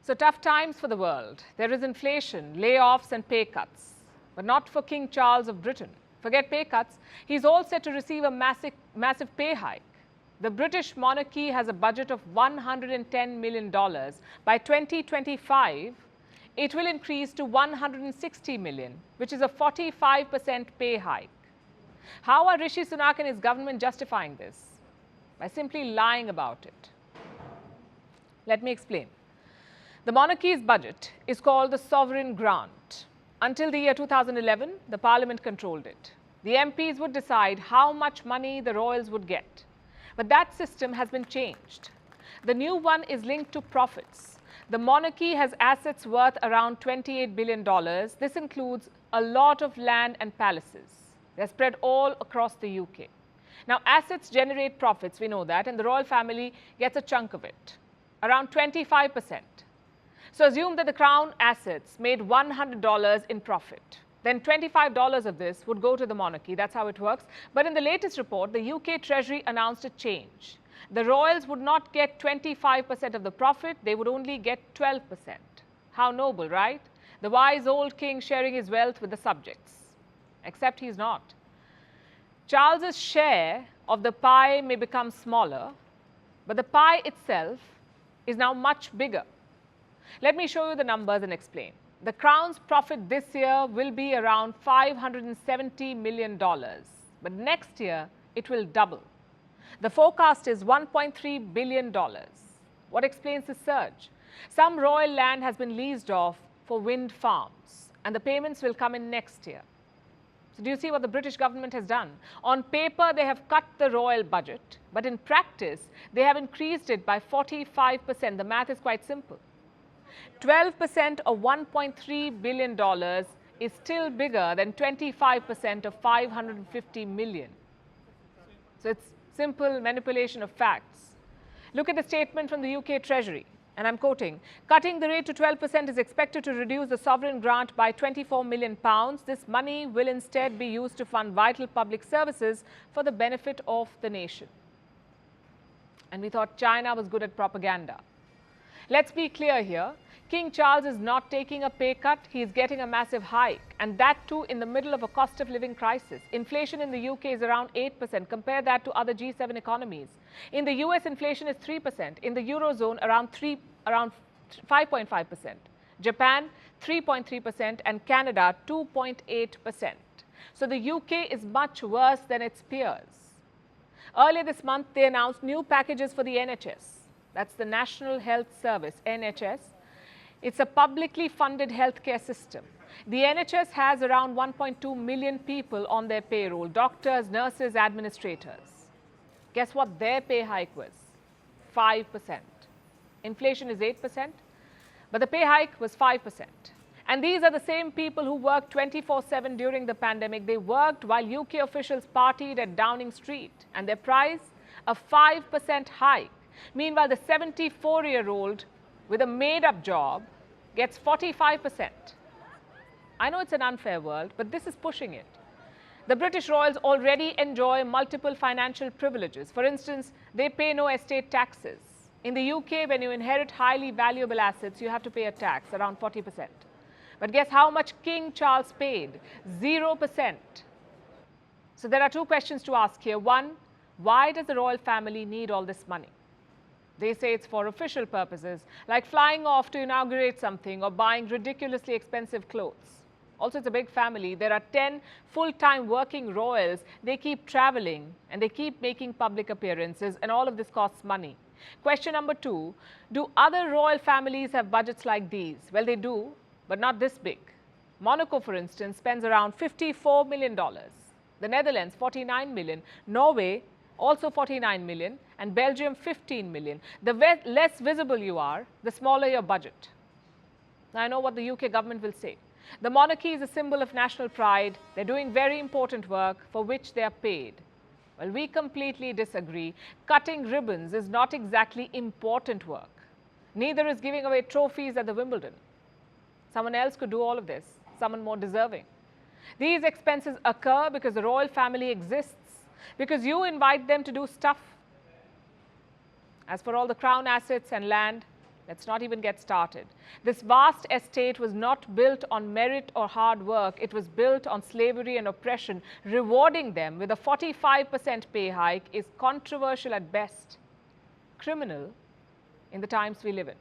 So tough times for the world. There is inflation, layoffs and pay cuts. But not for King Charles of Britain. Forget pay cuts. He's all set to receive a massive pay hike. The British monarchy has a budget of $110 million. By 2025, it will increase to $160 million, which is a 45% pay hike. How are Rishi Sunak and his government justifying this? By simply lying about it. Let me explain. The monarchy's budget is called the sovereign grant. Until the year 2011, the parliament controlled it. The MPs would decide how much money the royals would get. But that system has been changed. The new one is linked to profits. The monarchy has assets worth around $28 billion. This includes a lot of land and palaces. They're spread all across the UK. Now, assets generate profits, we know that, and the royal family gets a chunk of it, around 25%. So assume that the crown assets made $100 in profit. Then $25 of this would go to the monarchy. That's how it works. But in the latest report, the UK Treasury announced a change. The royals would not get 25% of the profit. They would only get 12%. How noble, right? The wise old king sharing his wealth with the subjects. Except he's not. Charles's share of the pie may become smaller, but the pie itself is now much bigger. Let me show you the numbers and explain. The crown's profit this year will be around $570 million, but next year it will double. The forecast is $1.3 billion. What explains the surge? Some royal land has been leased off for wind farms, and the payments will come in next year. So do you see what the British government has done? On paper, they have cut the royal budget, but in practice, they have increased it by 45%. The math is quite simple. 12% of $1.3 billion is still bigger than 25% of $550 million. So it's simple manipulation of facts. Look at the statement from the UK Treasury, and I'm quoting, "Cutting the rate to 12% is expected to reduce the sovereign grant by £24 million. This money will instead be used to fund vital public services for the benefit of the nation." And we thought China was good at propaganda. Let's be clear here. King Charles is not taking a pay cut, he is getting a massive hike, and that too in the middle of a cost of living crisis. Inflation in the UK is around 8%. Compare that to other G7 economies. In the US, inflation is 3%. In the Eurozone, around 5.5%. Japan, 3.3%, and Canada, 2.8%. So the UK is much worse than its peers. Earlier this month, they announced new packages for the NHS. That's the National Health Service, NHS. It's a publicly funded healthcare system. The NHS has around 1.2 million people on their payroll, doctors, nurses, administrators. Guess what their pay hike was? 5%. Inflation is 8%, but the pay hike was 5%. And these are the same people who worked 24/7 during the pandemic. They worked while UK officials partied at Downing Street, and their price, a 5% hike. Meanwhile, the 74-year-old with a made-up job gets 45%. I know it's an unfair world, but this is pushing it. The British royals already enjoy multiple financial privileges. For instance, they pay no estate taxes. In the UK, when you inherit highly valuable assets, you have to pay a tax, around 40%. But guess how much King Charles paid? 0%. So there are two questions to ask here. One, why does the royal family need all this money? They say it's for official purposes, like flying off to inaugurate something or buying ridiculously expensive clothes. Also, it's a big family. There are 10 full-time working royals. They keep traveling and they keep making public appearances, and all of this costs money. Question number two, do other royal families have budgets like these? Well, they do, but not this big. Monaco, for instance, spends around $54 million. The Netherlands, $49 million. Norway, also $49 million, and Belgium, $15 million. The less visible you are, the smaller your budget. Now, I know what the UK government will say. The monarchy is a symbol of national pride. They're doing very important work for which they are paid. Well, we completely disagree. Cutting ribbons is not exactly important work. Neither is giving away trophies at the Wimbledon. Someone else could do all of this, someone more deserving. These expenses occur because the royal family exists, because you invite them to do stuff. As for all the crown assets and land, Let's not even get started. This vast estate was not built on merit or hard work. It was built on slavery and oppression. Rewarding them with a 45% pay hike is controversial at best, criminal in the times we live in.